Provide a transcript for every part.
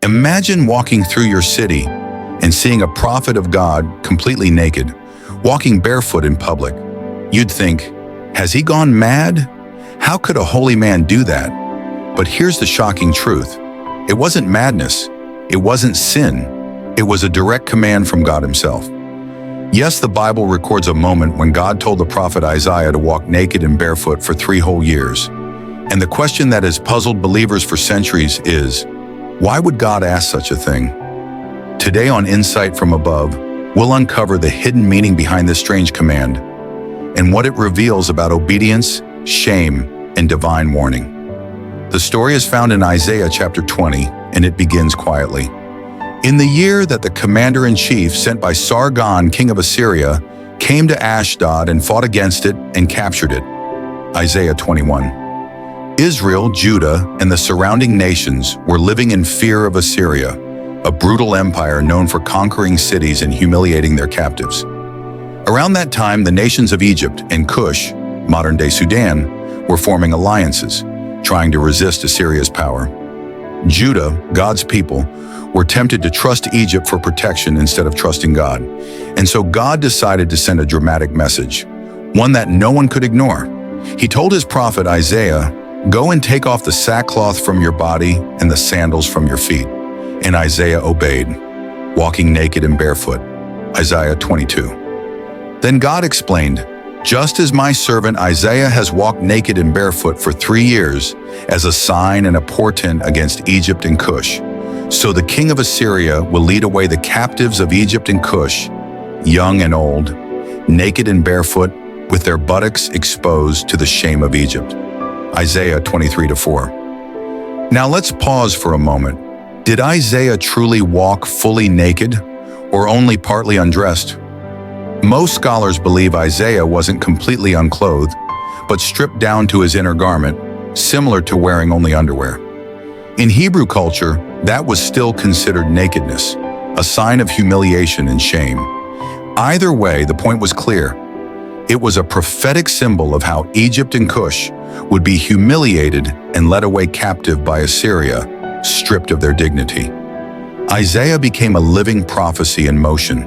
Imagine walking through your city and seeing a prophet of God completely naked, walking barefoot in public. You'd think, has he gone mad? How could a holy man do that? But here's the shocking truth. It wasn't madness. It wasn't sin. It was a direct command from God himself. Yes, the Bible records a moment when God told the prophet Isaiah to walk naked and barefoot for 3 whole years. And the question that has puzzled believers for centuries is, why would God ask such a thing? Today on Insight from Above, we'll uncover the hidden meaning behind this strange command and what it reveals about obedience, shame, and divine warning. The story is found in Isaiah chapter 20, and it begins quietly. In the year that the commander-in-chief sent by Sargon, king of Assyria, came to Ashdod and fought against it and captured it. Isaiah 21. Israel, Judah, and the surrounding nations were living in fear of Assyria, a brutal empire known for conquering cities and humiliating their captives. Around that time, the nations of Egypt and Cush, modern-day Sudan, were forming alliances, trying to resist Assyria's power. Judah, God's people, were tempted to trust Egypt for protection instead of trusting God. And so God decided to send a dramatic message, one that no one could ignore. He told his prophet Isaiah, "Go and take off the sackcloth from your body and the sandals from your feet." And Isaiah obeyed, walking naked and barefoot. Isaiah 22. Then God explained, "Just as my servant Isaiah has walked naked and barefoot for 3 years as a sign and a portent against Egypt and Cush, so the king of Assyria will lead away the captives of Egypt and Cush, young and old, naked and barefoot, with their buttocks exposed to the shame of Egypt." Isaiah 23-4. Now let's pause for a moment. Did Isaiah truly walk fully naked or only partly undressed? Most scholars believe Isaiah wasn't completely unclothed, but stripped down to his inner garment, similar to wearing only underwear. In Hebrew culture, that was still considered nakedness, a sign of humiliation and shame. Either way, the point was clear. It was a prophetic symbol of how Egypt and Cush would be humiliated and led away captive by Assyria, stripped of their dignity. Isaiah became a living prophecy in motion,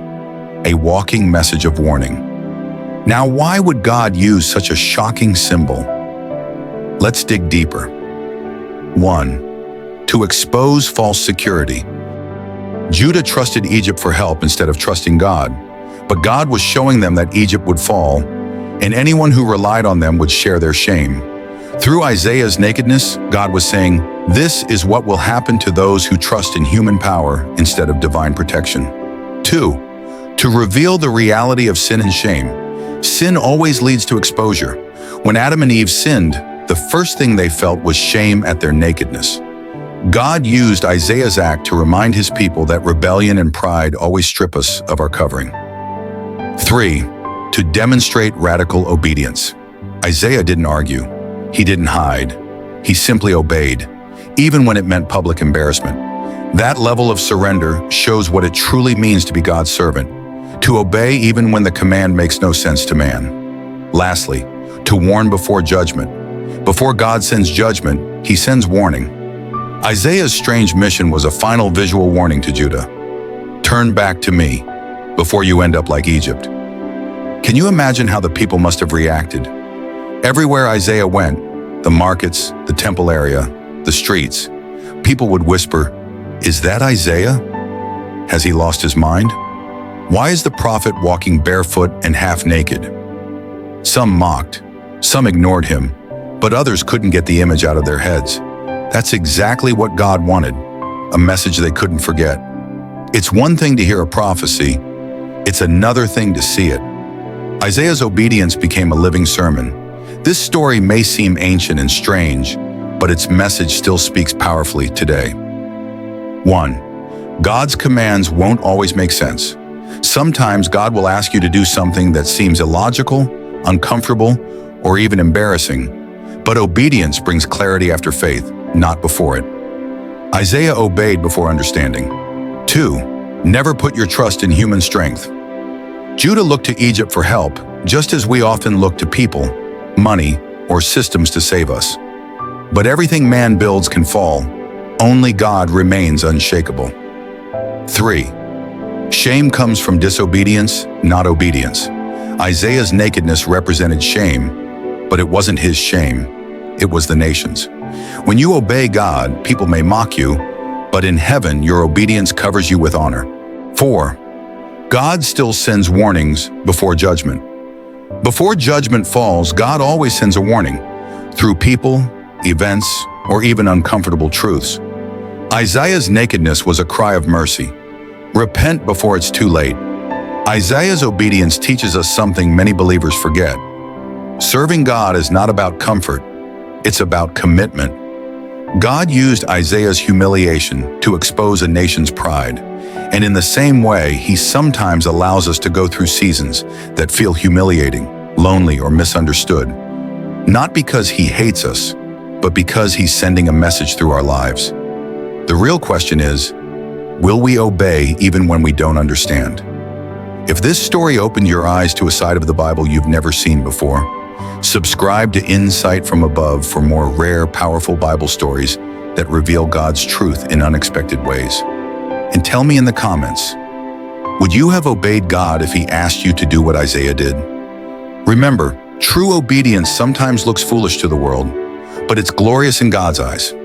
a walking message of warning. Now, why would God use such a shocking symbol? Let's dig deeper. 1. To expose false security. Judah trusted Egypt for help instead of trusting God, but God was showing them that Egypt would fall, and anyone who relied on them would share their shame. Through Isaiah's nakedness, God was saying, this is what will happen to those who trust in human power instead of divine protection. 2. To reveal the reality of sin and shame. Sin always leads to exposure. When Adam and Eve sinned, the first thing they felt was shame at their nakedness. God used Isaiah's act to remind his people that rebellion and pride always strip us of our covering. 3. To demonstrate radical obedience. Isaiah didn't argue. He didn't hide. He simply obeyed, even when it meant public embarrassment. That level of surrender shows what it truly means to be God's servant, to obey even when the command makes no sense to man. Lastly, to warn before judgment. Before God sends judgment, he sends warning. Isaiah's strange mission was a final visual warning to Judah. Turn back to me before you end up like Egypt. Can you imagine how the people must have reacted? Everywhere Isaiah went, the markets, the temple area, the streets, people would whisper, "Is that Isaiah? Has he lost his mind? Why is the prophet walking barefoot and half naked?" Some mocked, some ignored him, but others couldn't get the image out of their heads. That's exactly what God wanted, a message they couldn't forget. It's one thing to hear a prophecy, it's another thing to see it. Isaiah's obedience became a living sermon. This story may seem ancient and strange, but its message still speaks powerfully today. 1. God's commands won't always make sense. Sometimes God will ask you to do something that seems illogical, uncomfortable, or even embarrassing. But obedience brings clarity after faith, not before it. Isaiah obeyed before understanding. 2. Never put your trust in human strength. Judah looked to Egypt for help, just as we often look to people, money, or systems to save us. But everything man builds can fall. Only God remains unshakable. 3. Shame comes from disobedience, not obedience. Isaiah's nakedness represented shame, but it wasn't his shame. It was the nation's. When you obey God, people may mock you, but in heaven, your obedience covers you with honor. 4. God still sends warnings before judgment. Before judgment falls, God always sends a warning, through people, events, or even uncomfortable truths. Isaiah's nakedness was a cry of mercy. Repent before it's too late. Isaiah's obedience teaches us something many believers forget. Serving God is not about comfort, it's about commitment. God used Isaiah's humiliation to expose a nation's pride, and in the same way, He sometimes allows us to go through seasons that feel humiliating, lonely, or misunderstood. Not because He hates us, but because He's sending a message through our lives. The real question is, will we obey even when we don't understand? If this story opened your eyes to a side of the Bible you've never seen before, subscribe to Insight from Above for more rare, powerful Bible stories that reveal God's truth in unexpected ways. And tell me in the comments, would you have obeyed God if He asked you to do what Isaiah did? Remember, true obedience sometimes looks foolish to the world, but it's glorious in God's eyes.